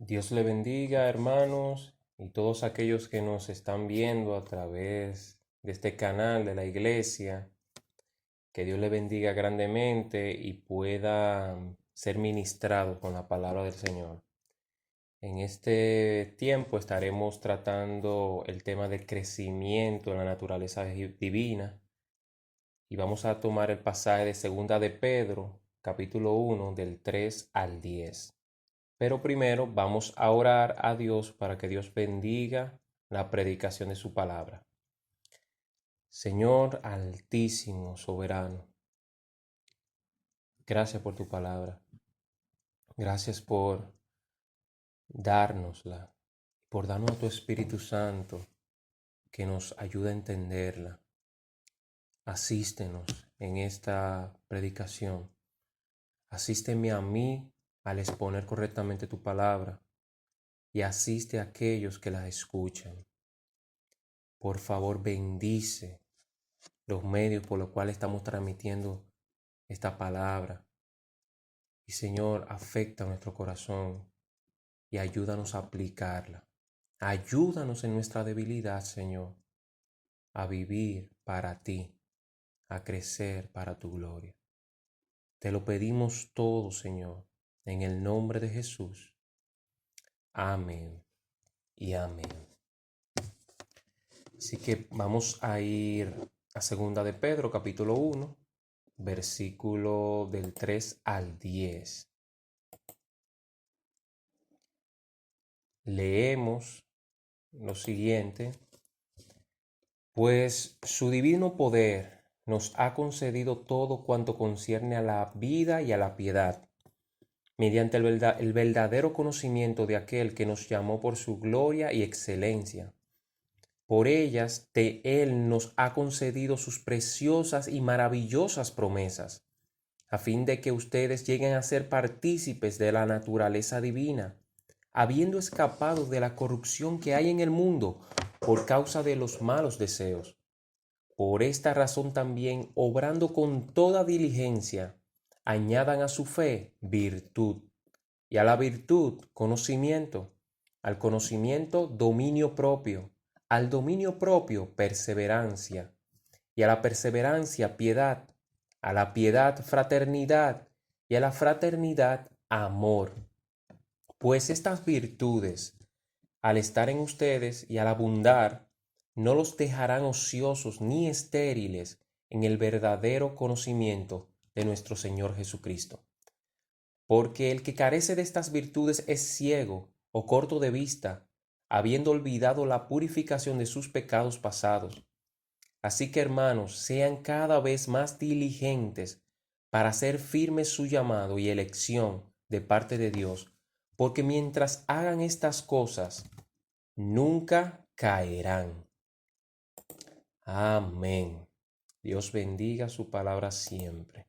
Dios le bendiga, hermanos, y todos aquellos que nos están viendo a través de este canal de la iglesia. Que Dios le bendiga grandemente y pueda ser ministrado con la palabra del Señor. En este tiempo estaremos tratando el tema del crecimiento en la naturaleza divina y vamos a tomar el pasaje de Segunda de Pedro, capítulo 1, del 3 al 10. Pero primero vamos a orar a Dios para que Dios bendiga la predicación de su palabra. Señor altísimo, soberano, gracias por tu palabra. Gracias por dárnosla, por darnos a tu Espíritu Santo que nos ayuda a entenderla. Asístenos en esta predicación. Asísteme a mí al exponer correctamente tu palabra y asiste a aquellos que la escuchan. Por favor, bendice los medios por los cuales estamos transmitiendo esta palabra. Y Señor, afecta nuestro corazón y ayúdanos a aplicarla. Ayúdanos en nuestra debilidad, Señor, a vivir para ti, a crecer para tu gloria. Te lo pedimos todo, Señor, en el nombre de Jesús. Amén y amén. Así que vamos a ir a Segunda de Pedro, capítulo 1, versículo del 3 al 10. Leemos lo siguiente: pues su divino poder nos ha concedido todo cuanto concierne a la vida y a la piedad, mediante el verdadero conocimiento de aquel que nos llamó por su gloria y excelencia. Por ellas de Él nos ha concedido sus preciosas y maravillosas promesas, a fin de que ustedes lleguen a ser partícipes de la naturaleza divina, habiendo escapado de la corrupción que hay en el mundo por causa de los malos deseos. Por esta razón también, obrando con toda diligencia, añadan a su fe virtud, y a la virtud conocimiento, al conocimiento dominio propio, al dominio propio perseverancia, y a la perseverancia piedad, a la piedad fraternidad, y a la fraternidad amor. Pues estas virtudes, al estar en ustedes y al abundar, no los dejarán ociosos ni estériles en el verdadero conocimiento de nuestro Señor Jesucristo. Porque el que carece de estas virtudes es ciego o corto de vista, habiendo olvidado la purificación de sus pecados pasados. Así que, hermanos, sean cada vez más diligentes para hacer firme su llamado y elección de parte de Dios, porque mientras hagan estas cosas, nunca caerán. Amén. Dios bendiga su palabra siempre.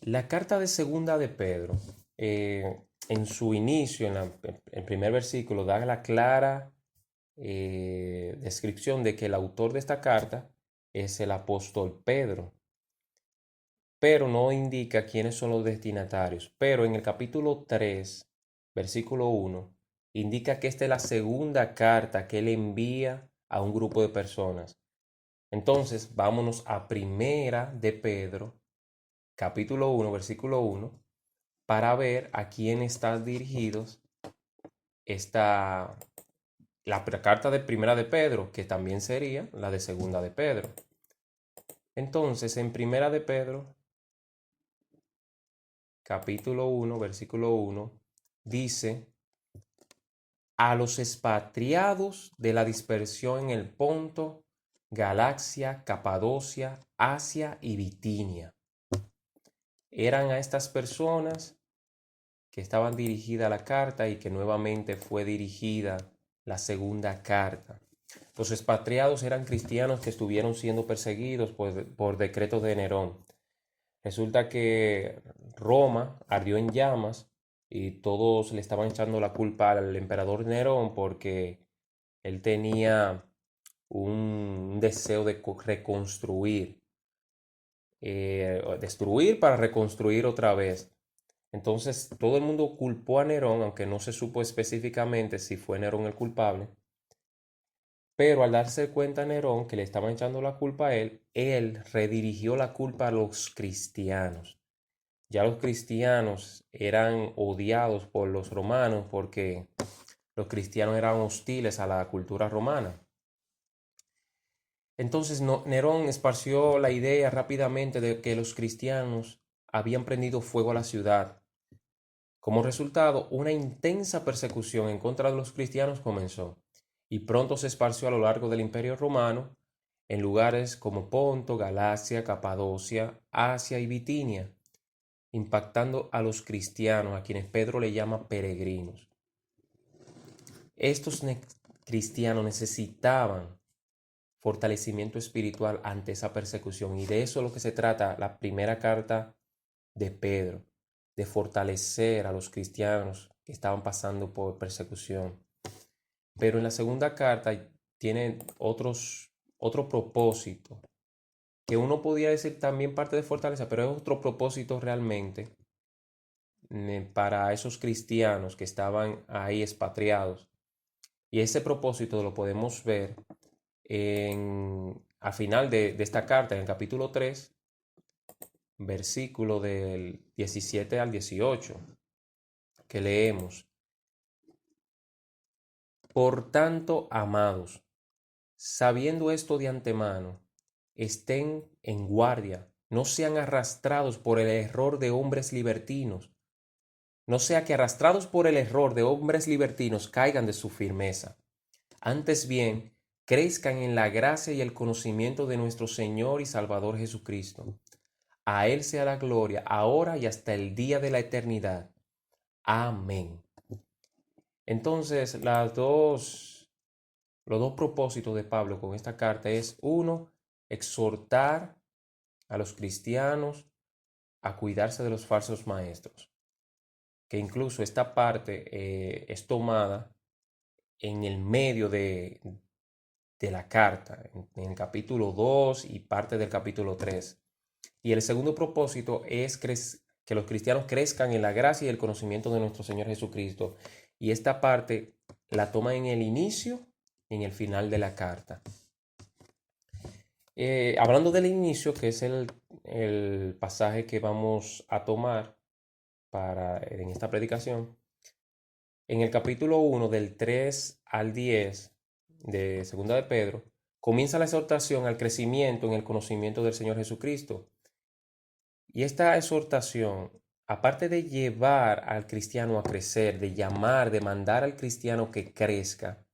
La carta de Segunda de Pedro, en su inicio, en el primer versículo, da la clara descripción de que el autor de esta carta es el apóstol Pedro, pero no indica quiénes son los destinatarios. Pero en el capítulo 3, versículo 1, indica que esta es la segunda carta que él envía a un grupo de personas. Entonces, vámonos a Primera de Pedro, capítulo 1, versículo 1, para ver a quién está dirigidos la carta de Primera de Pedro, que también sería la de Segunda de Pedro. Entonces, en Primera de Pedro, capítulo 1, versículo 1, dice: a los expatriados de la dispersión en el Ponto, Galacia, Capadocia, Asia y Bitinia. Eran a estas personas que estaban dirigida la carta y que nuevamente fue dirigida la segunda carta. Los expatriados eran cristianos que estuvieron siendo perseguidos por decreto de Nerón. Resulta que Roma ardió en llamas y todos le estaban echando la culpa al emperador Nerón porque él tenía un deseo de reconstruir, destruir para reconstruir otra vez. Entonces todo el mundo culpó a Nerón, aunque no se supo específicamente si fue Nerón el culpable. Pero al darse cuenta Nerón que le estaban echando la culpa a él redirigió la culpa a los cristianos. Ya los cristianos eran odiados por los romanos porque los cristianos eran hostiles a la cultura romana. Entonces Nerón esparció la idea rápidamente de que los cristianos habían prendido fuego a la ciudad. Como resultado, una intensa persecución en contra de los cristianos comenzó y pronto se esparció a lo largo del Imperio Romano en lugares como Ponto, Galacia, Capadocia, Asia y Bitinia, impactando a los cristianos, a quienes Pedro le llama peregrinos. Estos cristianos necesitaban fortalecimiento espiritual ante esa persecución, y de eso es lo que se trata la primera carta de Pedro, de fortalecer a los cristianos que estaban pasando por persecución. Pero en la segunda carta tiene otro propósito, que uno podría decir también parte de fortaleza, pero es otro propósito realmente para esos cristianos que estaban ahí expatriados. Y ese propósito lo podemos ver al final de esta carta, en el capítulo 3, versículo del 17 al 18, que leemos: Por tanto, amados, sabiendo esto de antemano, estén en guardia, no sean arrastrados por el error de hombres libertinos, no sea que arrastrados por el error de hombres libertinos caigan de su firmeza. Antes bien, crezcan en la gracia y el conocimiento de nuestro Señor y Salvador Jesucristo. A Él sea la gloria, ahora y hasta el día de la eternidad. Amén. Entonces, los dos propósitos de Pablo con esta carta es, uno, exhortar a los cristianos a cuidarse de los falsos maestros, que incluso esta parte es tomada en el medio de la carta, en el capítulo 2 y parte del capítulo 3. Y el segundo propósito es que los cristianos crezcan en la gracia y el conocimiento de nuestro Señor Jesucristo. Y esta parte la toma en el inicio y en el final de la carta. Hablando del inicio, que es el pasaje que vamos a tomar en esta predicación, en el capítulo 1, del 3 al 10 de Segunda de Pedro, comienza la exhortación al crecimiento en el conocimiento del Señor Jesucristo. Y esta exhortación, aparte de llevar al cristiano a crecer, de llamar, de mandar al cristiano que crezca,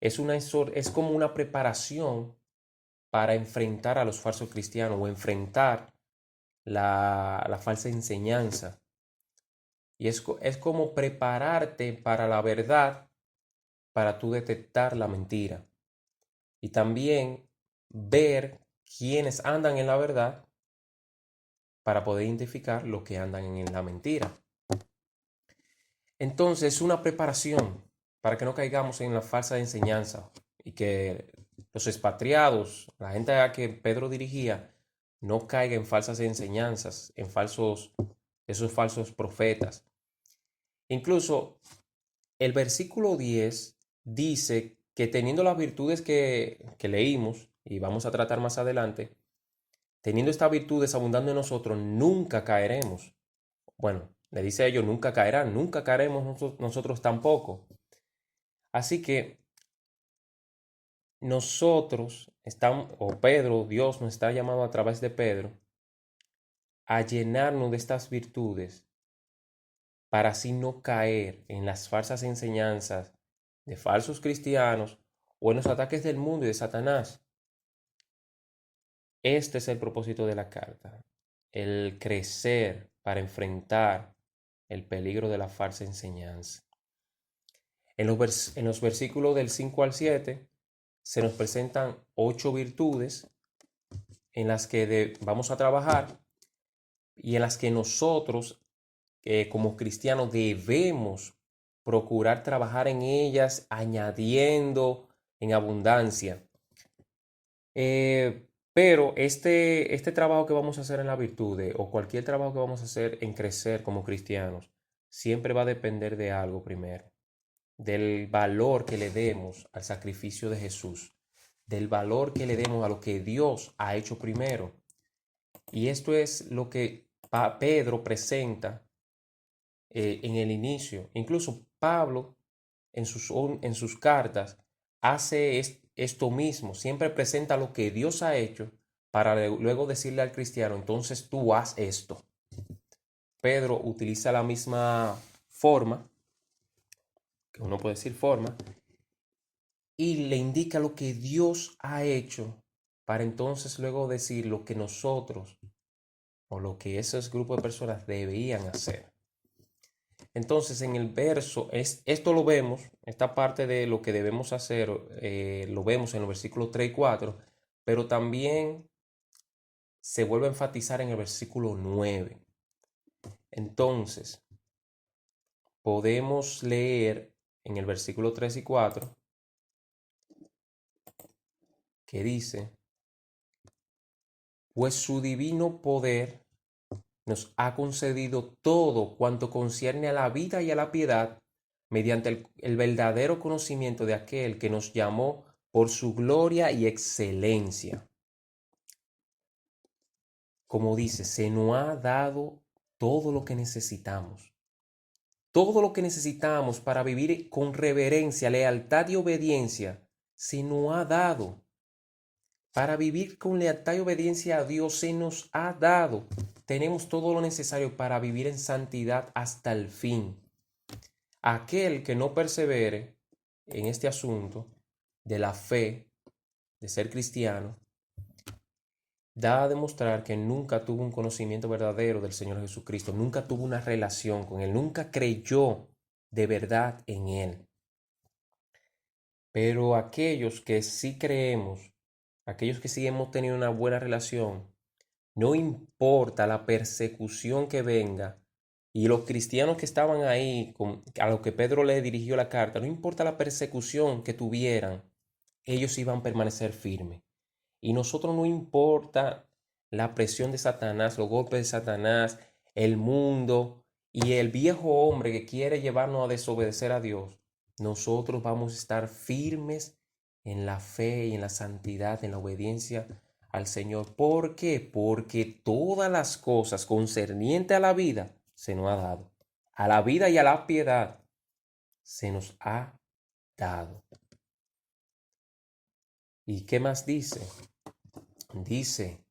es como una preparación para enfrentar a los falsos cristianos o enfrentar la falsa enseñanza. Y es como prepararte para la verdad, para tú detectar la mentira. Y también ver quiénes andan en la verdad para poder identificar los que andan en la mentira. Entonces, es una preparación para que no caigamos en la falsa enseñanza y que los expatriados, la gente a la que Pedro dirigía, no caiga en falsas enseñanzas, en esos falsos profetas. Incluso el versículo 10 dice que teniendo las virtudes que leímos y vamos a tratar más adelante, teniendo estas virtudes abundando en nosotros, nunca caeremos. Bueno, le dice a ellos, nunca caerán, nunca caeremos nosotros tampoco. Así que nosotros estamos, o Pedro, Dios nos está llamando a través de Pedro, a llenarnos de estas virtudes para así no caer en las falsas enseñanzas de falsos cristianos o en los ataques del mundo y de Satanás. Este es el propósito de la carta, el crecer para enfrentar el peligro de la falsa enseñanza. En los versículos del 5 al 7 se nos presentan 8 virtudes en las que vamos a trabajar y en las que nosotros como cristianos debemos procurar trabajar en ellas añadiendo en abundancia. Pero este trabajo que vamos a hacer en la virtud o cualquier trabajo que vamos a hacer en crecer como cristianos, siempre va a depender de algo primero, del valor que le demos al sacrificio de Jesús, del valor que le demos a lo que Dios ha hecho primero. Y esto es lo que Pedro presenta en el inicio. Incluso Pablo en sus cartas hace esto mismo, siempre presenta lo que Dios ha hecho para luego decirle al cristiano, entonces tú haz esto. Pedro utiliza la misma forma, que uno puede decir forma, y le indica lo que Dios ha hecho para entonces luego decir lo que nosotros o lo que esos grupos de personas debían hacer. Entonces, en el verso, esto lo vemos, esta parte de lo que debemos hacer, lo vemos en los versículos 3 y 4, pero también se vuelve a enfatizar en el versículo 9. Entonces, podemos leer en el versículo 3 y 4 que dice, pues su divino poder nos ha concedido todo cuanto concierne a la vida y a la piedad mediante el verdadero conocimiento de aquel que nos llamó por su gloria y excelencia. Como dice, se nos ha dado todo lo que necesitamos. Todo lo que necesitamos para vivir con reverencia, lealtad y obediencia, se nos ha dado. Para vivir con lealtad y obediencia a Dios se nos ha dado. Tenemos todo lo necesario para vivir en santidad hasta el fin. Aquel que no persevere en este asunto de la fe, de ser cristiano, da a demostrar que nunca tuvo un conocimiento verdadero del Señor Jesucristo, nunca tuvo una relación con Él, nunca creyó de verdad en Él. Pero aquellos que sí creemos, aquellos que sí hemos tenido una buena relación, no importa la persecución que venga, y los cristianos que estaban ahí, a los que Pedro le dirigió la carta, no importa la persecución que tuvieran, ellos iban a permanecer firmes. Y nosotros no importa la presión de Satanás, los golpes de Satanás, el mundo y el viejo hombre que quiere llevarnos a desobedecer a Dios. Nosotros vamos a estar firmes en la fe y en la santidad, en la obediencia al Señor. ¿Por qué? Porque todas las cosas concernientes a la vida se nos ha dado. A la vida y a la piedad se nos ha dado. ¿Y qué más dice? Dice,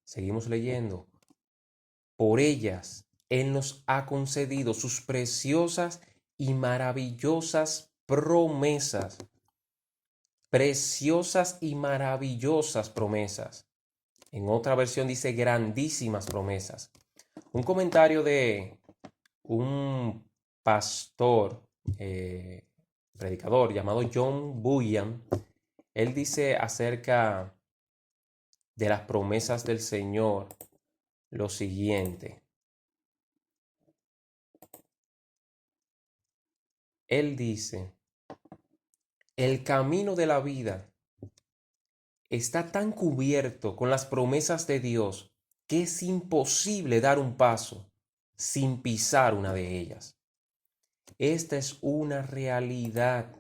seguimos leyendo, por ellas Él nos ha concedido sus preciosas y maravillosas promesas. Preciosas y maravillosas promesas. En otra versión dice grandísimas promesas. Un comentario de un pastor, predicador llamado John Bunyan, él dice acerca de las promesas del Señor lo siguiente. Él dice, el camino de la vida está tan cubierto con las promesas de Dios que es imposible dar un paso sin pisar una de ellas. Esta es una realidad.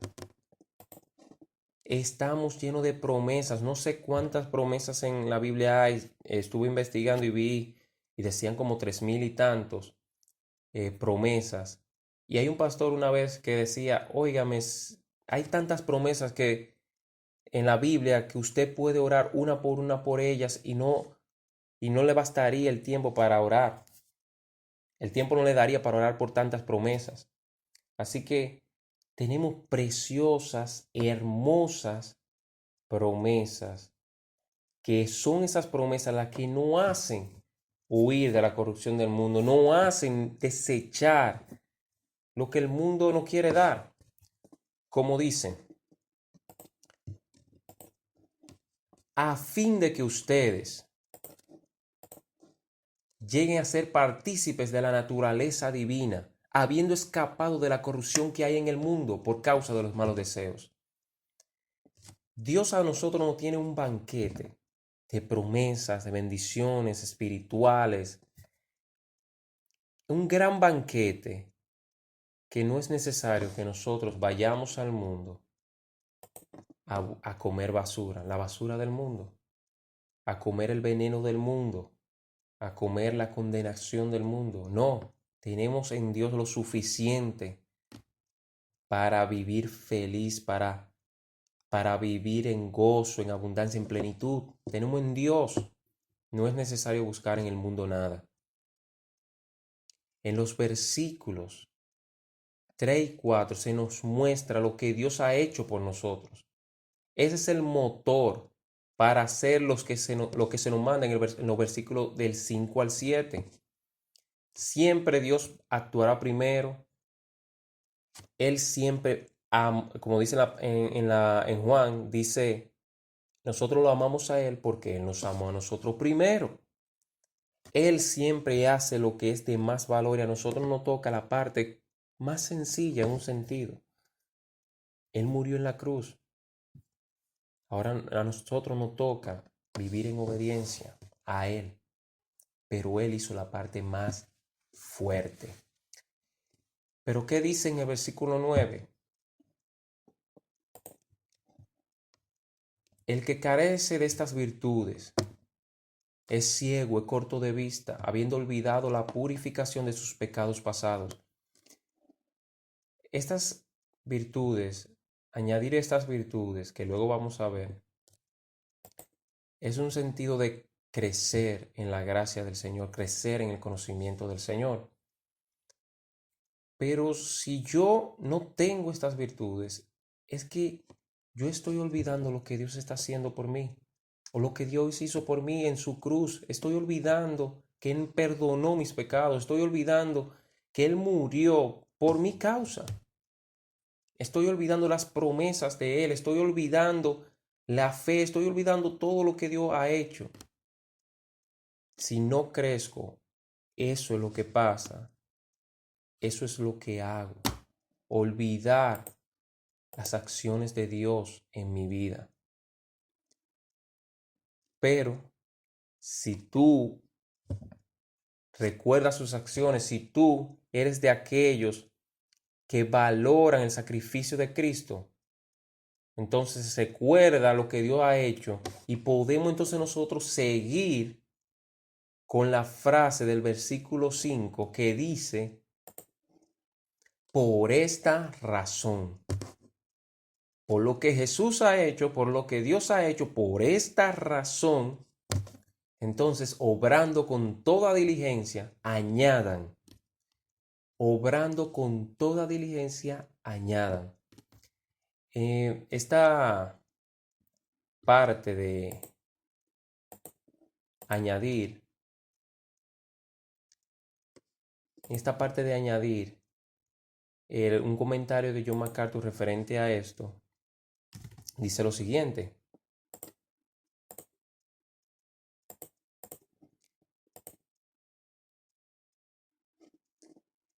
Estamos llenos de promesas. No sé cuántas promesas en la Biblia hay. Estuve investigando y vi y decían como 3000 y tantos promesas. Y hay un pastor una vez que decía, óigame, hay tantas promesas que en la Biblia que usted puede orar una por ellas y no le bastaría el tiempo para orar. El tiempo no le daría para orar por tantas promesas. Así que tenemos preciosas, hermosas promesas, que son esas promesas las que no hacen huir de la corrupción del mundo, no hacen desechar lo que el mundo no quiere dar. Como dicen, a fin de que ustedes lleguen a ser partícipes de la naturaleza divina, habiendo escapado de la corrupción que hay en el mundo por causa de los malos deseos. Dios a nosotros nos tiene un banquete de promesas, de bendiciones espirituales. Un gran banquete que no es necesario que nosotros vayamos al mundo a comer basura, la basura del mundo, a comer el veneno del mundo, a comer la condenación del mundo. No, tenemos en Dios lo suficiente para vivir feliz, para vivir en gozo, en abundancia, en plenitud. Tenemos en Dios. No es necesario buscar en el mundo nada. En los versículos 3 y 4 se nos muestra lo que Dios ha hecho por nosotros. Ese es el motor para hacer lo que se nos manda en los versículos del 5 al 7. Siempre Dios actuará primero. Él siempre, como dice en Juan, dice, nosotros lo amamos a Él porque Él nos amó a nosotros primero. Él siempre hace lo que es de más valor y a nosotros nos toca la parte más sencilla en un sentido. Él murió en la cruz. Ahora a nosotros nos toca vivir en obediencia a Él, pero Él hizo la parte más fuerte. Pero ¿qué dice en el versículo 9? El que carece de estas virtudes es ciego, es corto de vista, habiendo olvidado la purificación de sus pecados pasados. Estas virtudes, añadir estas virtudes que luego vamos a ver, es un sentido de crecer en la gracia del Señor, crecer en el conocimiento del Señor. Pero si yo no tengo estas virtudes, es que yo estoy olvidando lo que Dios está haciendo por mí, o lo que Dios hizo por mí en su cruz. Estoy olvidando que Él perdonó mis pecados, estoy olvidando que Él murió por mi causa. Estoy olvidando las promesas de Él, estoy olvidando la fe, estoy olvidando todo lo que Dios ha hecho. Si no crezco, eso es lo que pasa, eso es lo que hago. Olvidar las acciones de Dios en mi vida. Pero si tú recuerdas sus acciones, si tú eres de aquellos que valoran el sacrificio de Cristo, entonces recuerda lo que Dios ha hecho y podemos entonces nosotros seguir con la frase del versículo 5 que dice, por esta razón. Por lo que Jesús ha hecho, por lo que Dios ha hecho, por esta razón, entonces, obrando con toda diligencia, añadan. Obrando con toda diligencia, añadan. Esta parte de añadir, un comentario de John MacArthur referente a esto, dice lo siguiente.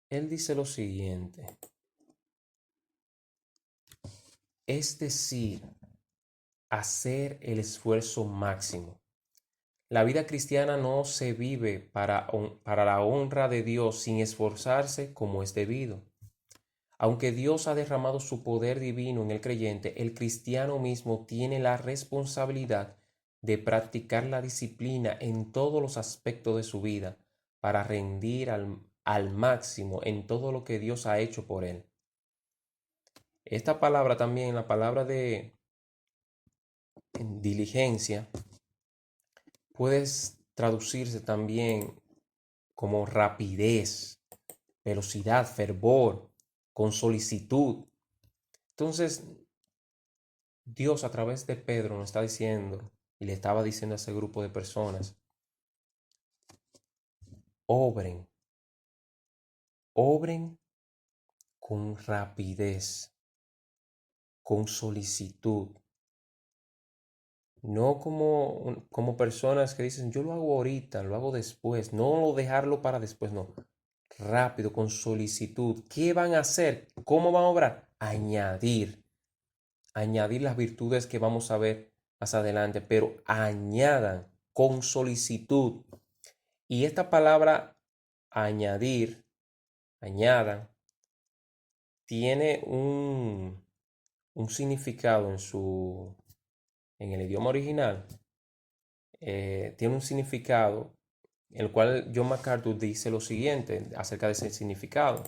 Él dice lo siguiente. Es decir, hacer el esfuerzo máximo. La vida cristiana no se vive para la honra de Dios sin esforzarse como es debido. Aunque Dios ha derramado su poder divino en el creyente, el cristiano mismo tiene la responsabilidad de practicar la disciplina en todos los aspectos de su vida para rendir al máximo en todo lo que Dios ha hecho por él. Esta palabra también, la palabra de diligencia, puede traducirse también como rapidez, velocidad, fervor, con solicitud. Entonces, Dios a través de Pedro nos está diciendo, y le estaba diciendo a ese grupo de personas, obren con rapidez, con solicitud. No como personas que dicen, yo lo hago ahorita, lo hago después, no dejarlo para después, no. Rápido, con solicitud. ¿Qué van a hacer? ¿Cómo van a obrar? Añadir las virtudes que vamos a ver más adelante, pero añadan con solicitud. Y esta palabra añadir, añadan, tiene un significado en el idioma original. Tiene un significado, el cual John MacArthur dice lo siguiente acerca de ese significado.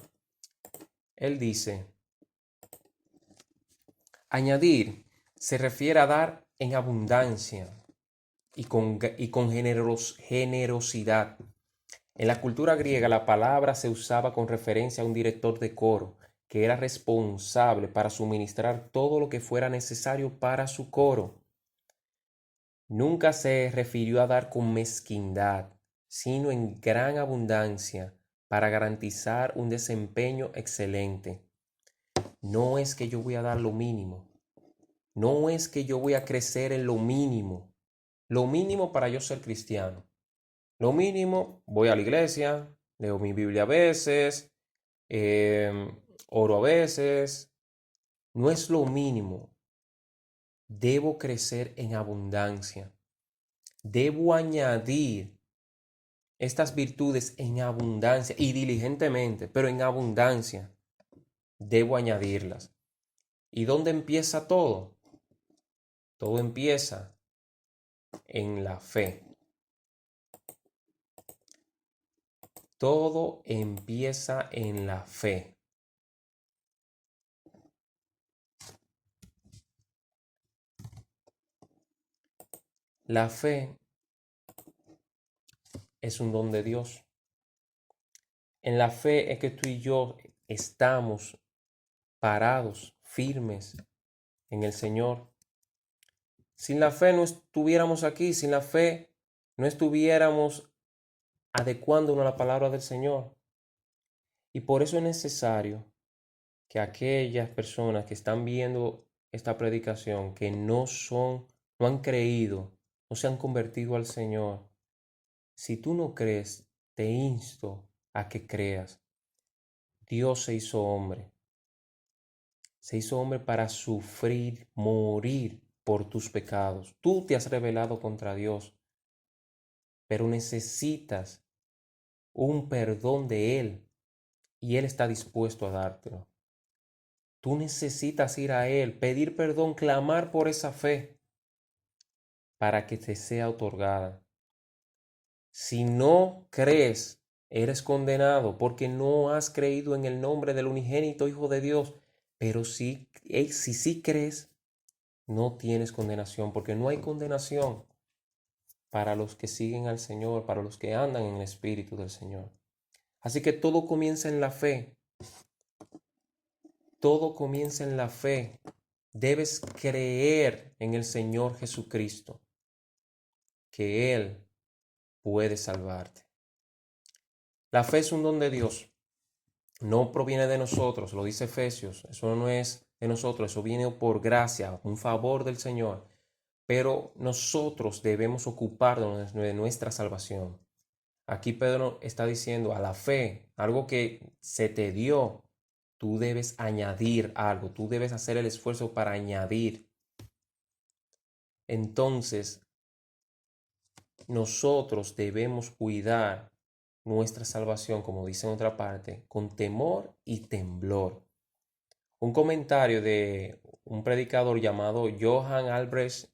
Él dice, añadir se refiere a dar en abundancia y con generosidad. En la cultura griega la palabra se usaba con referencia a un director de coro que era responsable para suministrar todo lo que fuera necesario para su coro. Nunca se refirió a dar con mezquindad, sino en gran abundancia para garantizar un desempeño excelente. No es que yo voy a dar lo mínimo, no es que yo voy a crecer en lo mínimo para yo ser cristiano. Lo mínimo, voy a la iglesia, leo mi Biblia a veces, oro a veces. No es lo mínimo. Debo crecer en abundancia. Debo añadir estas virtudes en abundancia y diligentemente, pero en abundancia. Debo añadirlas. ¿Y dónde empieza todo? Todo empieza en la fe. Todo empieza en la fe. La fe es un don de Dios. En la fe es que tú y yo estamos parados, firmes en el Señor. Sin la fe no estuviéramos aquí, sin la fe no estuviéramos adecuándonos a la palabra del Señor. Y por eso es necesario que aquellas personas que están viendo esta predicación, que no han creído, no se han convertido al Señor, si tú no crees, te insto a que creas. Dios se hizo hombre. Se hizo hombre para sufrir, morir por tus pecados. Tú te has rebelado contra Dios, pero necesitas un perdón de Él y Él está dispuesto a dártelo. Tú necesitas ir a Él, pedir perdón, clamar por esa fe para que te sea otorgada. Si no crees, eres condenado porque no has creído en el nombre del unigénito Hijo de Dios. Pero si sí crees, no tienes condenación, porque no hay condenación para los que siguen al Señor, para los que andan en el Espíritu del Señor. Así que todo comienza en la fe. Todo comienza en la fe. Debes creer en el Señor Jesucristo, que Él puede salvarte. La fe es un don de Dios. No proviene de nosotros, lo dice Efesios. Eso no es de nosotros, eso viene por gracia, un favor del Señor. Pero nosotros debemos ocuparnos de nuestra salvación. Aquí Pedro está diciendo a la fe, algo que se te dio, tú debes añadir algo, tú debes hacer el esfuerzo para añadir. Entonces, nosotros debemos cuidar nuestra salvación, como dice en otra parte, con temor y temblor. Un comentario de un predicador llamado Johann Albrecht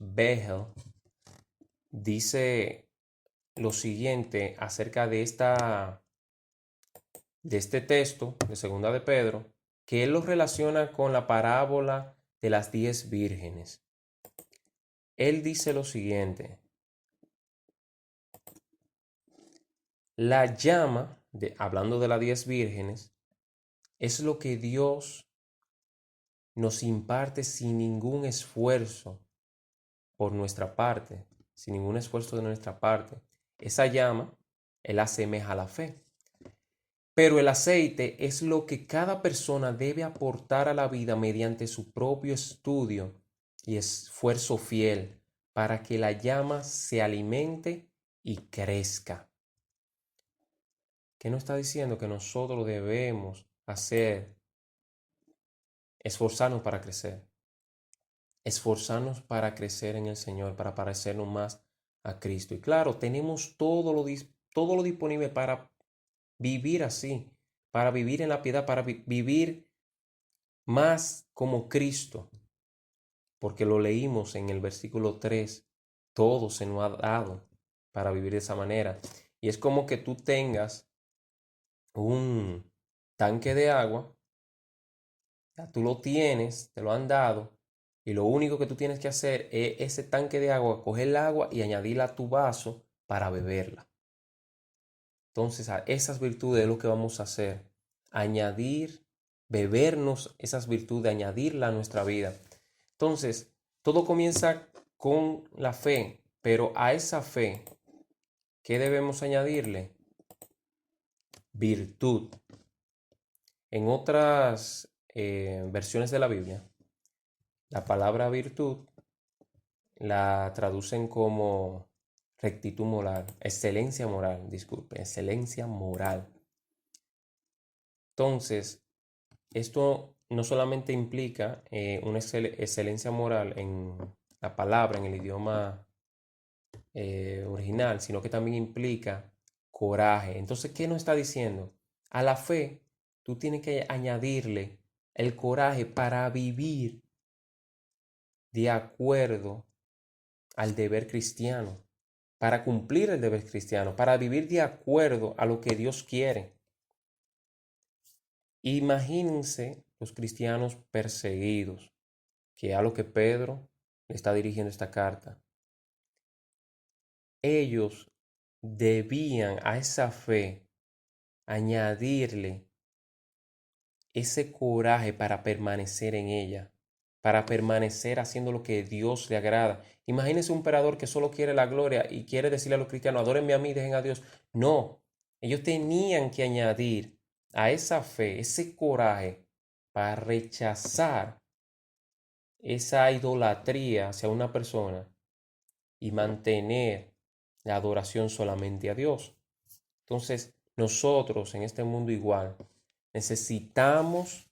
Becher dice lo siguiente acerca de este texto de Segunda de Pedro, que él lo relaciona con la parábola de las 10 vírgenes. Él dice lo siguiente: la llama, hablando de las 10 vírgenes, es lo que Dios nos imparte sin ningún esfuerzo por nuestra parte, sin ningún esfuerzo de nuestra parte. Esa llama, él asemeja a la fe. Pero el aceite es lo que cada persona debe aportar a la vida mediante su propio estudio y esfuerzo fiel para que la llama se alimente y crezca. ¿Qué nos está diciendo? Que nosotros debemos esforzarnos para crecer. esforzarnos para crecer en el Señor, para parecernos más a Cristo. Y claro, tenemos todo lo disponible para vivir así, para vivir en la piedad, para vivir más como Cristo, porque lo leímos en el versículo 3, todo se nos ha dado para vivir de esa manera. Y es como que tú tengas un tanque de agua, ya tú lo tienes, te lo han dado, y lo único que tú tienes que hacer es ese tanque de agua, coger el agua y añadirla a tu vaso para beberla. Entonces, a esas virtudes es lo que vamos a hacer, añadir, bebernos esas virtudes, añadirla a nuestra vida. Entonces, todo comienza con la fe, pero a esa fe, ¿qué debemos añadirle? Virtud. En otras versiones de la Biblia, la palabra virtud la traducen como rectitud moral, excelencia moral, disculpe, excelencia moral. Entonces, esto no solamente implica una excelencia moral en la palabra, en el idioma original, sino que también implica coraje. Entonces, ¿qué nos está diciendo? A la fe, tú tienes que añadirle el coraje para vivir de acuerdo al deber cristiano, para cumplir el deber cristiano, para vivir de acuerdo a lo que Dios quiere. Imagínense los cristianos perseguidos, que es a lo que Pedro le está dirigiendo esta carta. Ellos debían a esa fe añadirle ese coraje para permanecer en ella, para permanecer haciendo lo que Dios le agrada. Imagínense un emperador que solo quiere la gloria y quiere decirle a los cristianos, adórenme a mí, dejen a Dios. No, ellos tenían que añadir a esa fe, ese coraje para rechazar esa idolatría hacia una persona y mantener la adoración solamente a Dios. Entonces, nosotros en este mundo igual necesitamos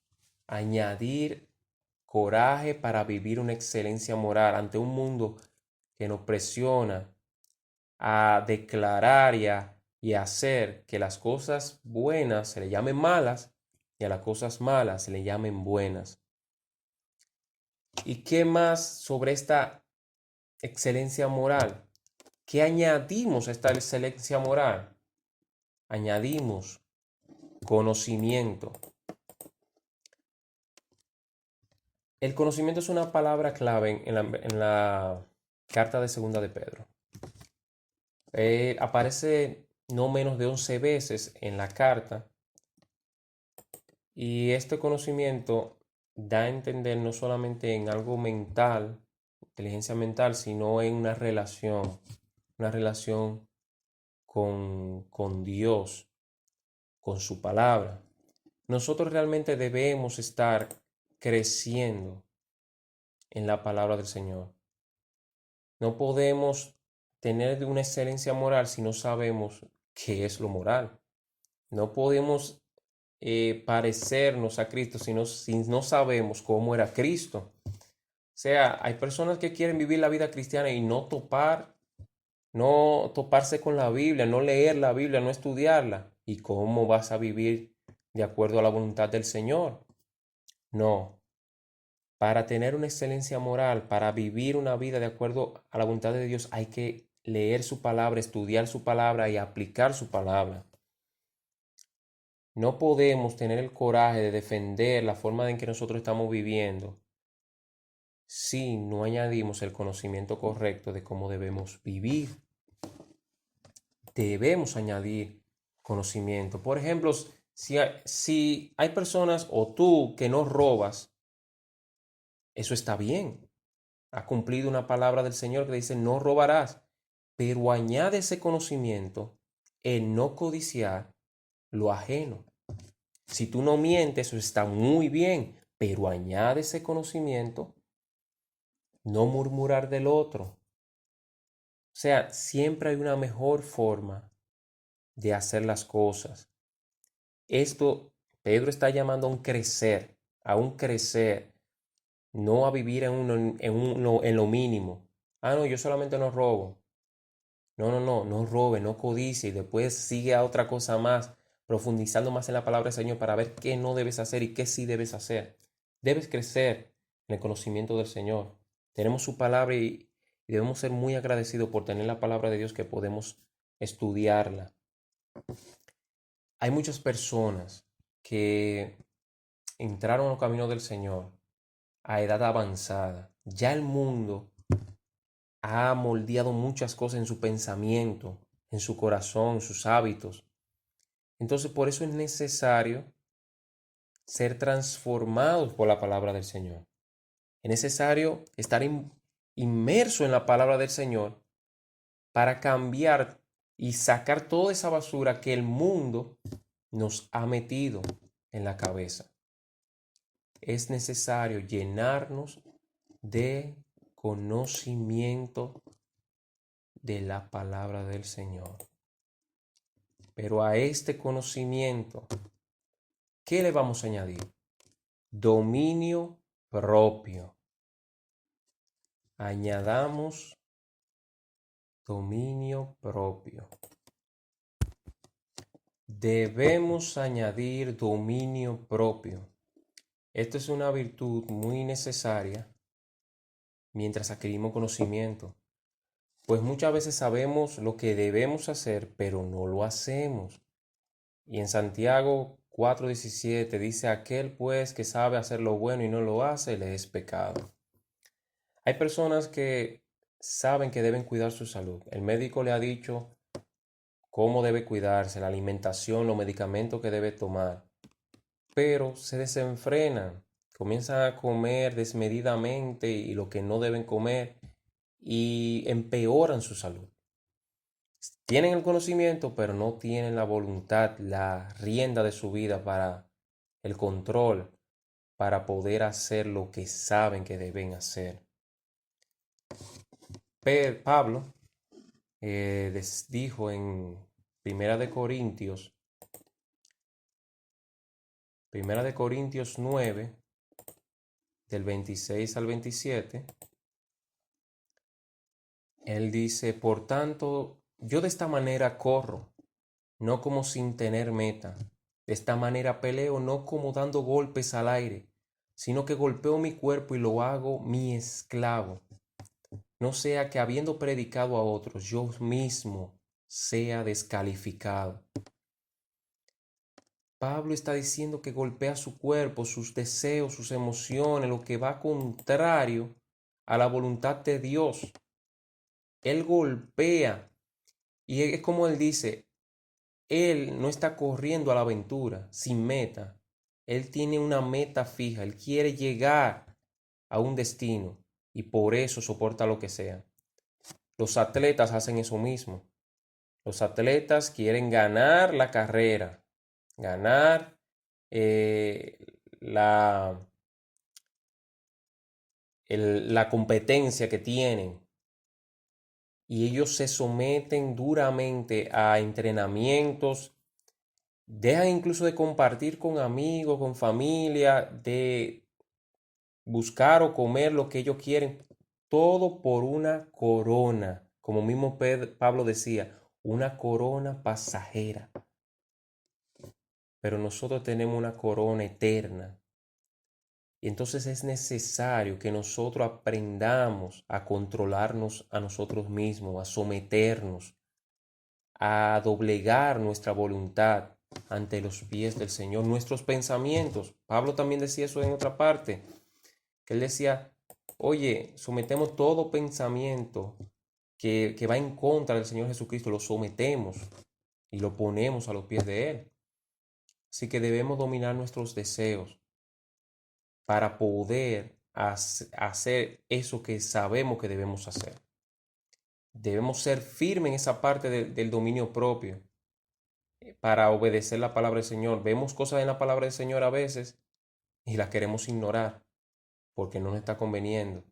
añadir coraje para vivir una excelencia moral ante un mundo que nos presiona a declarar y a hacer que las cosas buenas se le llamen malas y a las cosas malas se le llamen buenas. ¿Y qué más sobre esta excelencia moral? ¿Qué añadimos a esta excelencia moral? Añadimos conocimiento. El conocimiento es una palabra clave en la carta de segunda de Pedro. Aparece no menos de 11 veces en la carta y este conocimiento da a entender no solamente en algo mental, inteligencia mental, sino en una relación con Dios, con su palabra. Nosotros realmente debemos estar creciendo en la palabra del Señor. No podemos tener una excelencia moral si no sabemos qué es lo moral. No podemos parecernos a Cristo si no sabemos cómo era Cristo. O sea, hay personas que quieren vivir la vida cristiana y no toparse con la Biblia, no leer la Biblia, no estudiarla. ¿Y cómo vas a vivir de acuerdo a la voluntad del Señor? No. Para tener una excelencia moral, para vivir una vida de acuerdo a la voluntad de Dios, hay que leer su palabra, estudiar su palabra y aplicar su palabra. No podemos tener el coraje de defender la forma en que nosotros estamos viviendo si no añadimos el conocimiento correcto de cómo debemos vivir. Debemos añadir conocimiento. Por ejemplo, si hay personas o tú que no robas, eso está bien. Ha cumplido una palabra del Señor que dice no robarás, pero añade ese conocimiento en no codiciar lo ajeno. Si tú no mientes, eso está muy bien, pero añade ese conocimiento, no murmurar del otro. O sea, siempre hay una mejor forma de hacer las cosas. Esto, Pedro está llamando a un crecer, no a vivir en lo mínimo. Ah, no, yo solamente no robo. No, no, no, no robe, no codicie y después sigue a otra cosa más, profundizando más en la palabra del Señor para ver qué no debes hacer y qué sí debes hacer. Debes crecer en el conocimiento del Señor. Tenemos su palabra y debemos ser muy agradecidos por tener la palabra de Dios que podemos estudiarla. Hay muchas personas que entraron a los caminos del Señor a edad avanzada. Ya el mundo ha moldeado muchas cosas en su pensamiento, en su corazón, en sus hábitos. Entonces, por eso es necesario ser transformados por la palabra del Señor. Es necesario estar inmerso en la palabra del Señor para cambiar y sacar toda esa basura que el mundo nos ha metido en la cabeza. Es necesario llenarnos de conocimiento de la palabra del Señor. Pero a este conocimiento, ¿qué le vamos a añadir? Dominio propio. Añadamos dominio propio. Debemos añadir dominio propio. Esto es una virtud muy necesaria mientras adquirimos conocimiento. Pues muchas veces sabemos lo que debemos hacer, pero no lo hacemos. Y en Santiago 4:17 dice, aquel pues que sabe hacer lo bueno y no lo hace, le es pecado. Hay personas que saben que deben cuidar su salud. El médico le ha dicho cómo debe cuidarse, la alimentación, los medicamentos que debe tomar, pero se desenfrenan, comienzan a comer desmedidamente y lo que no deben comer y empeoran su salud. Tienen el conocimiento, pero no tienen la voluntad, la rienda de su vida para el control, para poder hacer lo que saben que deben hacer. Pablo dijo en Primera de Corintios 9, del 26 al 27, él dice, por tanto, yo de esta manera corro, no como sin tener meta. De esta manera peleo, no como dando golpes al aire, sino que golpeo mi cuerpo y lo hago mi esclavo. No sea que habiendo predicado a otros, yo mismo sea descalificado. Pablo está diciendo que golpea su cuerpo, sus deseos, sus emociones, lo que va contrario a la voluntad de Dios. Él golpea y es como él dice, él no está corriendo a la aventura sin meta. Él tiene una meta fija, él quiere llegar a un destino y por eso soporta lo que sea. Los atletas hacen eso mismo. Los atletas quieren ganar la carrera, ganar eh, la, la competencia que tienen. Y ellos se someten duramente a entrenamientos, dejan incluso de compartir con amigos, con familia, de buscar o comer lo que ellos quieren, todo por una corona, como mismo Pablo decía, una corona pasajera. Pero nosotros tenemos una corona eterna. Y entonces es necesario que nosotros aprendamos a controlarnos a nosotros mismos, a someternos, a doblegar nuestra voluntad ante los pies del Señor, nuestros pensamientos. Pablo también decía eso en otra parte, que él decía, oye, sometemos todo pensamiento que va en contra del Señor Jesucristo, lo sometemos y lo ponemos a los pies de Él. Así que debemos dominar nuestros deseos para poder hacer eso que sabemos que debemos hacer. Debemos ser firmes en esa parte del dominio propio para obedecer la palabra del Señor. Vemos cosas en la palabra del Señor a veces y las queremos ignorar porque no nos está conveniendo.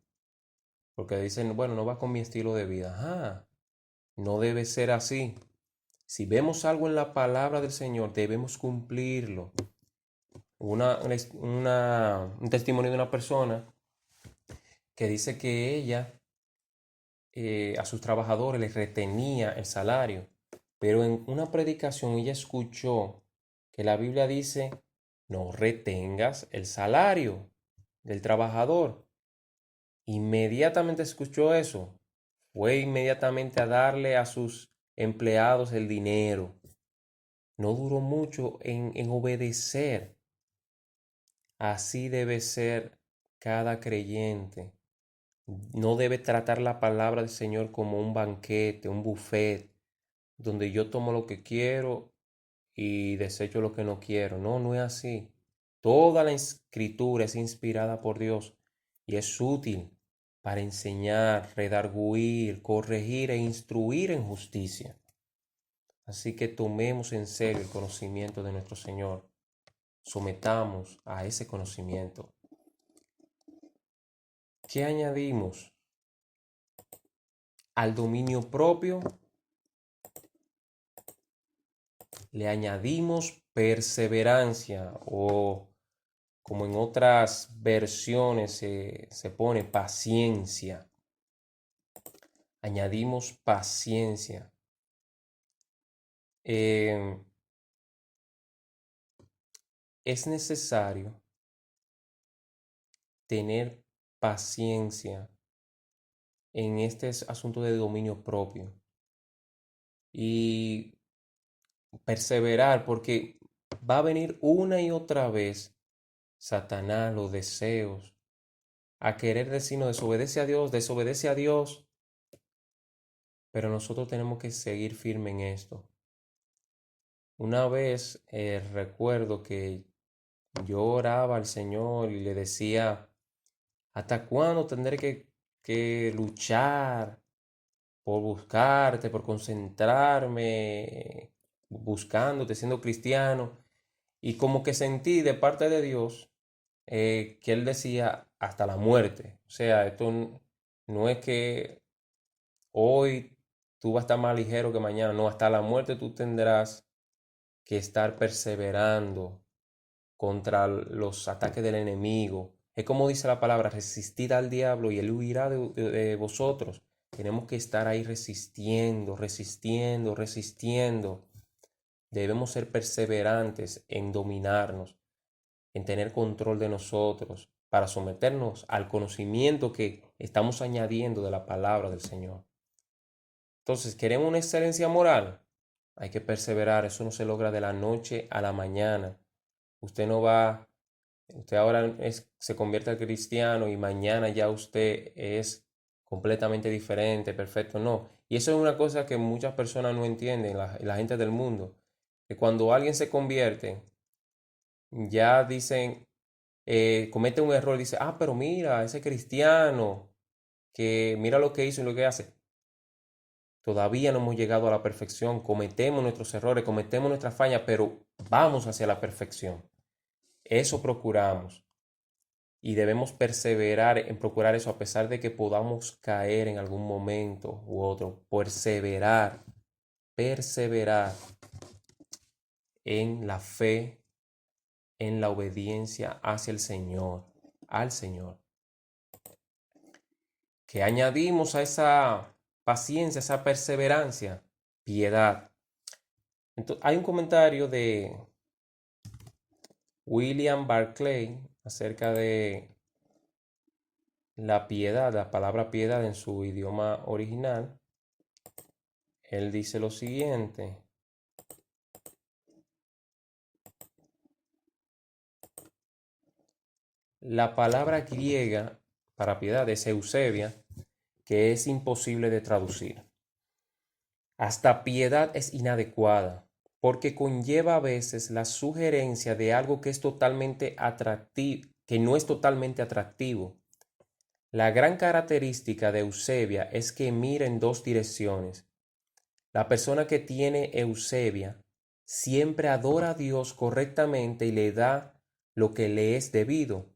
Porque dicen, bueno, no va con mi estilo de vida. Ajá, no debe ser así. Si vemos algo en la palabra del Señor, debemos cumplirlo. Un testimonio de una persona que dice que ella a sus trabajadores les retenía el salario, pero en una predicación ella escuchó que la Biblia dice, no retengas el salario del trabajador. Inmediatamente escuchó eso, fue inmediatamente a darle a sus empleados el dinero. No duró mucho en obedecer. Así debe ser cada creyente. No debe tratar la palabra del Señor como un banquete, un buffet, donde yo tomo lo que quiero y desecho lo que no quiero. No, no es así. Toda la escritura es inspirada por Dios y es útil para enseñar, redarguir, corregir e instruir en justicia. Así que tomemos en serio el conocimiento de nuestro Señor. Sometamos a ese conocimiento. ¿Qué añadimos? Al dominio propio le añadimos perseverancia, o como en otras versiones se pone paciencia. Añadimos paciencia. Es necesario tener paciencia en este asunto de dominio propio y perseverar, porque va a venir una y otra vez Satanás, los deseos, a querer decirnos desobedece a Dios, pero nosotros tenemos que seguir firme en esto. Una vez recuerdo que yo oraba al Señor y le decía, ¿hasta cuándo tendré que luchar por buscarte, por concentrarme, buscándote, siendo cristiano? Y como que sentí de parte de Dios que Él decía hasta la muerte. O sea, esto no es que hoy tú vas a estar más ligero que mañana, no, hasta la muerte tú tendrás que estar perseverando contra los ataques del enemigo. Es como dice la palabra, resistid al diablo y él huirá de vosotros. Tenemos que estar ahí resistiendo, resistiendo, resistiendo. Debemos ser perseverantes en dominarnos, en tener control de nosotros, para someternos al conocimiento que estamos añadiendo de la palabra del Señor. Entonces, ¿queremos una excelencia moral? Hay que perseverar, eso no se logra de la noche a la mañana. Usted no va, usted ahora se convierte al cristiano y mañana ya usted es completamente diferente, perfecto, no. Y eso es una cosa que muchas personas no entienden, la gente del mundo, que cuando alguien se convierte, ya dicen, comete un error, dice, ah, pero mira, ese cristiano, que mira lo que hizo y lo que hace. Todavía no hemos llegado a la perfección, cometemos nuestros errores, cometemos nuestras fallas, pero vamos hacia la perfección. Eso procuramos y debemos perseverar en procurar eso a pesar de que podamos caer en algún momento u otro. Perseverar, perseverar en la fe, en la obediencia hacia el Señor, al Señor. ¿Qué añadimos a esa paciencia, a esa perseverancia? Piedad. Entonces, hay un comentario de William Barclay acerca de la piedad, la palabra piedad en su idioma original. Él dice lo siguiente: la palabra griega para piedad es eusebia, que es imposible de traducir. Hasta piedad es inadecuada, porque conlleva a veces la sugerencia de algo que es totalmente atractivo, que no es totalmente atractivo. La gran característica de Eusebia es que mira en dos direcciones. La persona que tiene Eusebia siempre adora a Dios correctamente y le da lo que le es debido,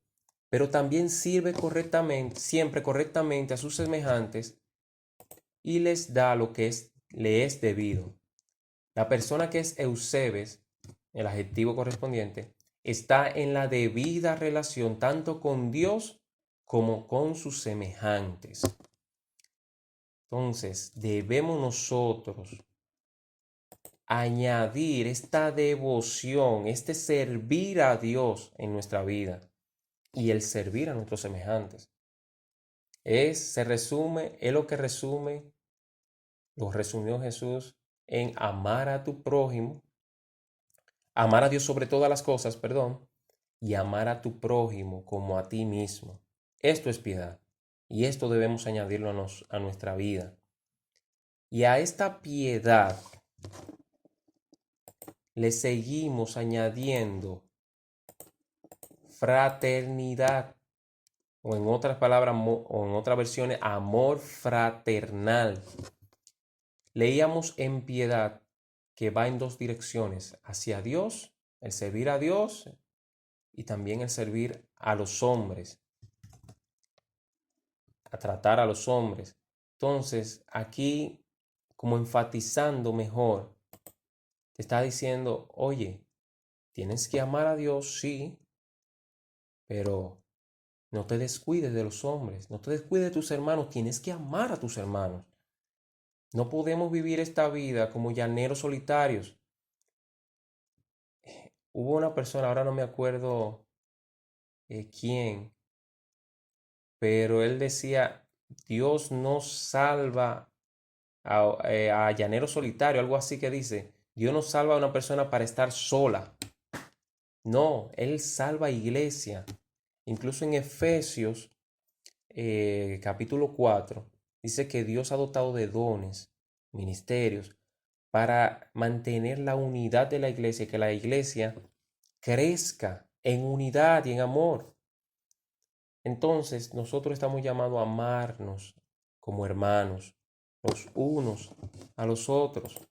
pero también sirve correctamente, siempre correctamente a sus semejantes y les da lo que le es debido. La persona que es Eusebes, el adjetivo correspondiente, está en la debida relación tanto con Dios como con sus semejantes. Entonces, debemos nosotros añadir esta devoción, este servir a Dios en nuestra vida y el servir a nuestros semejantes. Es lo que lo resumió Jesús en amar a tu prójimo, amar a Dios sobre todas las cosas, perdón, y amar a tu prójimo como a ti mismo. Esto es piedad y esto debemos añadirlo a nuestra vida. Y a esta piedad le seguimos añadiendo fraternidad, o en otras palabras, o en otras versiones, amor fraternal. Leíamos en piedad que va en dos direcciones, hacia Dios, el servir a Dios y también el servir a los hombres, a tratar a los hombres. Entonces, aquí, como enfatizando mejor, te está diciendo, oye, tienes que amar a Dios, sí, pero no te descuides de los hombres, no te descuides de tus hermanos, tienes que amar a tus hermanos. No podemos vivir esta vida como llaneros solitarios. Hubo una persona, ahora no me acuerdo quién, pero él decía, Dios no salva a llanero solitario, algo así que dice, Dios no salva a una persona para estar sola. No, Él salva a iglesia. Incluso en Efesios capítulo 4 dice que Dios ha dotado de dones, ministerios, para mantener la unidad de la iglesia, que la iglesia crezca en unidad y en amor. Entonces, nosotros estamos llamados a amarnos como hermanos, los unos a los otros,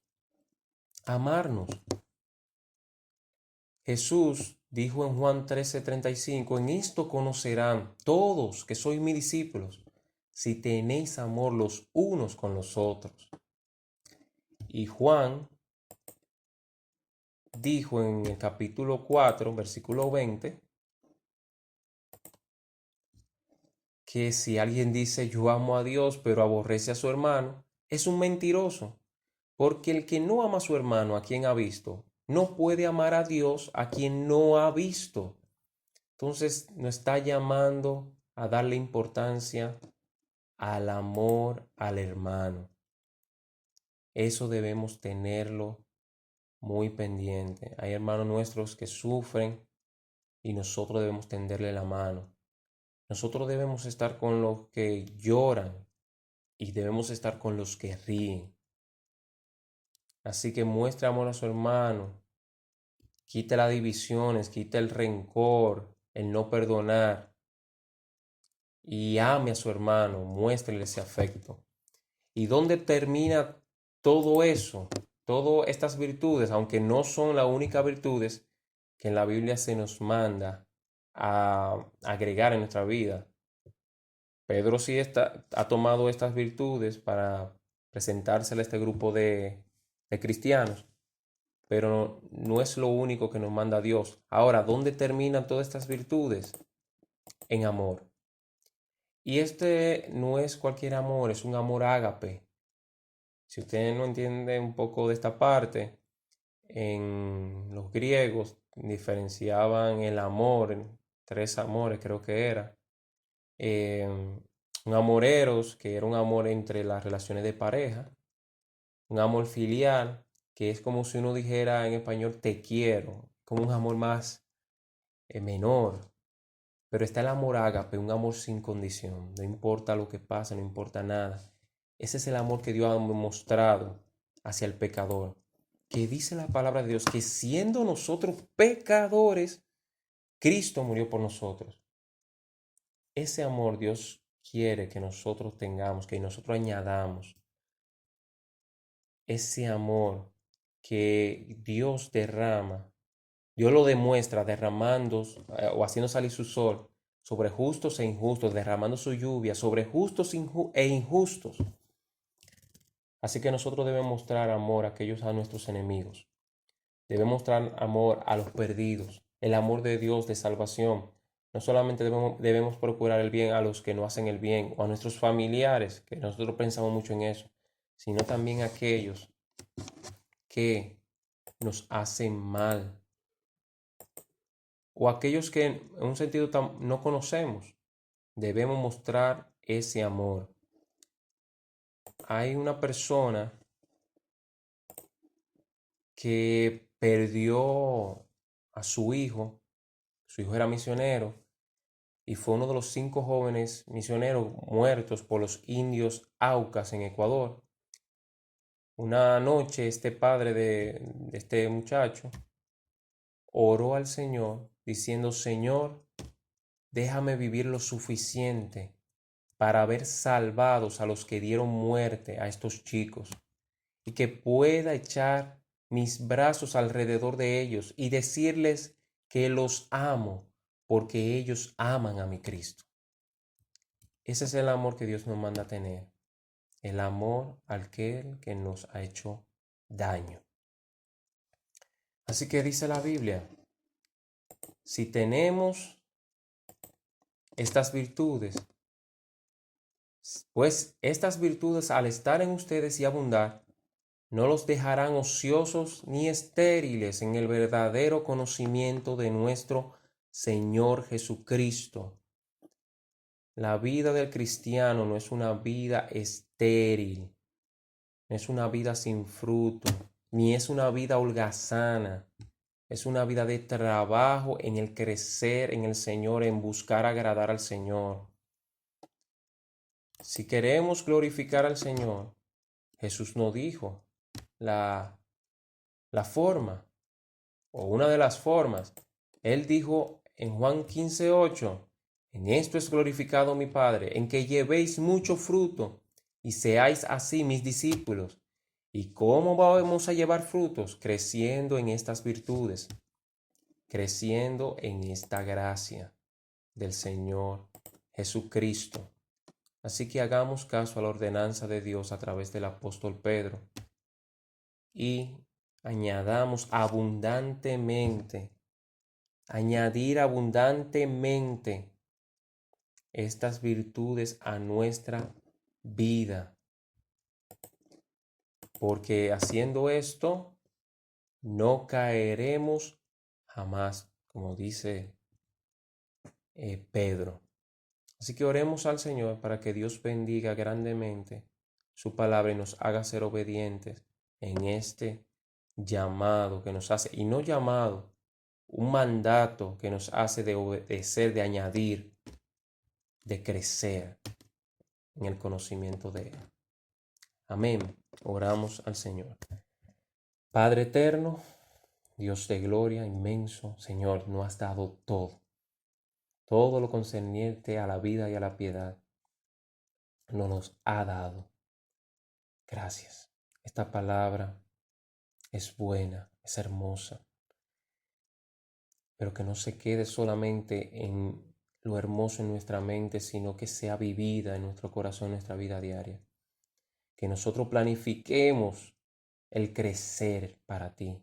amarnos. Jesús dijo en Juan 13:35, en esto conocerán todos que sois mis discípulos, si tenéis amor los unos con los otros. Y Juan dijo en el capítulo 4, versículo 20, que si alguien dice yo amo a Dios pero aborrece a su hermano, es un mentiroso, porque el que no ama a su hermano a quien ha visto, no puede amar a Dios a quien no ha visto. Entonces nos está llamando a darle importancia al amor al hermano. Eso debemos tenerlo muy pendiente. Hay hermanos nuestros que sufren y nosotros debemos tenderle la mano. Nosotros debemos estar con los que lloran y debemos estar con los que ríen. Así que muestre amor a su hermano. Quite las divisiones, quite el rencor, el no perdonar. Y ame a su hermano, muéstrele ese afecto. ¿Y dónde termina todo eso? Todas estas virtudes, aunque no son las únicas virtudes que en la Biblia se nos manda a agregar en nuestra vida. Pedro sí ha tomado estas virtudes para presentárselas a este grupo de cristianos, pero no es lo único que nos manda Dios. Ahora, ¿dónde terminan todas estas virtudes? En amor. Y este no es cualquier amor, es un amor ágape. Si ustedes no entienden un poco de esta parte, en los griegos diferenciaban el amor en tres amores, creo que era. Un amor eros, que era un amor entre las relaciones de pareja. Un amor filial, que es como si uno dijera en español te quiero, como un amor más menor. Pero está el amor ágape, un amor sin condición. No importa lo que pase, no importa nada. Ese es el amor que Dios ha mostrado hacia el pecador. Que dice la palabra de Dios que siendo nosotros pecadores, Cristo murió por nosotros. Ese amor Dios quiere que nosotros tengamos, que nosotros añadamos. Ese amor que Dios derrama, Dios lo demuestra derramando o haciendo salir su sol sobre justos e injustos, derramando su lluvia sobre justos e injustos. Así que nosotros debemos mostrar amor a nuestros enemigos. Debemos mostrar amor a los perdidos, el amor de Dios de salvación. No solamente debemos procurar el bien a los que no hacen el bien o a nuestros familiares, que nosotros pensamos mucho en eso, sino también a aquellos que nos hacen mal o aquellos que en un sentido no conocemos. Debemos mostrar ese amor. Hay una persona que perdió a su hijo era misionero y fue uno de los 5 jóvenes misioneros muertos por los indios Aucas en Ecuador. Una noche este padre de este muchacho oró al Señor diciendo: Señor, déjame vivir lo suficiente para haber salvados a los que dieron muerte a estos chicos y que pueda echar mis brazos alrededor de ellos y decirles que los amo porque ellos aman a mi Cristo. Ese es el amor que Dios nos manda a tener, el amor al que nos ha hecho daño. Así que dice la Biblia, si tenemos estas virtudes, pues estas virtudes al estar en ustedes y abundar, no los dejarán ociosos ni estériles en el verdadero conocimiento de nuestro Señor Jesucristo. La vida del cristiano no es una vida estéril, no es una vida sin fruto, ni es una vida holgazana. Es una vida de trabajo en el crecer en el Señor, en buscar agradar al Señor. Si queremos glorificar al Señor, Jesús nos dijo la forma, o una de las formas. Él dijo en Juan 15:8, en esto es glorificado mi Padre, en que llevéis mucho fruto y seáis así mis discípulos. ¿Y cómo vamos a llevar frutos? Creciendo en estas virtudes, creciendo en esta gracia del Señor Jesucristo. Así que hagamos caso a la ordenanza de Dios a través del apóstol Pedro y añadamos abundantemente, añadir abundantemente estas virtudes a nuestra vida. Porque haciendo esto, no caeremos jamás, como dice Pedro. Así que oremos al Señor para que Dios bendiga grandemente su palabra y nos haga ser obedientes en este llamado que nos hace, y no llamado, un mandato que nos hace de obedecer, de añadir, de crecer en el conocimiento de Él. Amén. Oramos al Señor. Padre eterno, Dios de gloria, inmenso, Señor, nos has dado todo lo concerniente a la vida y a la piedad, nos ha dado. Gracias. Esta palabra es buena, es hermosa, pero que no se quede solamente en lo hermoso en nuestra mente, sino que sea vivida en nuestro corazón, en nuestra vida diaria. Que nosotros planifiquemos el crecer para ti.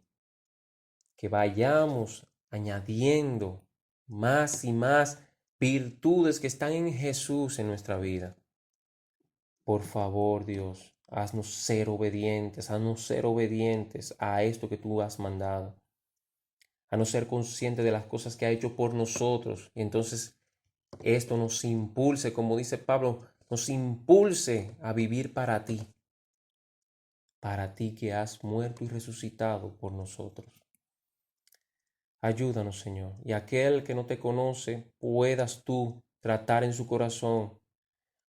Que vayamos añadiendo más y más virtudes que están en Jesús en nuestra vida. Por favor, Dios, haznos ser obedientes a esto que tú has mandado, a no ser conscientes de las cosas que ha hecho por nosotros. Y entonces esto nos impulse, como dice Pablo, nos impulse a vivir para ti que has muerto y resucitado por nosotros. Ayúdanos, Señor, y aquel que no te conoce, puedas tú tratar en su corazón,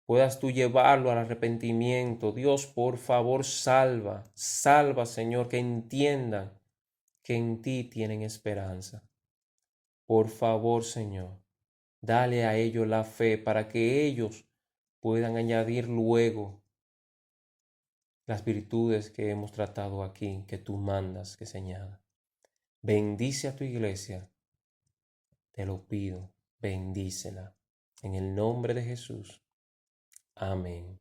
puedas tú llevarlo al arrepentimiento. Dios, por favor, salva, Señor, que entiendan que en ti tienen esperanza. Por favor, Señor, dale a ellos la fe para que ellos puedan añadir luego las virtudes que hemos tratado aquí, que tú mandas que se añadan. Bendice a tu iglesia, te lo pido, bendícela. En el nombre de Jesús. Amén.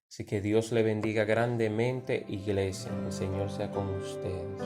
Así que Dios le bendiga grandemente, iglesia. El Señor sea con ustedes.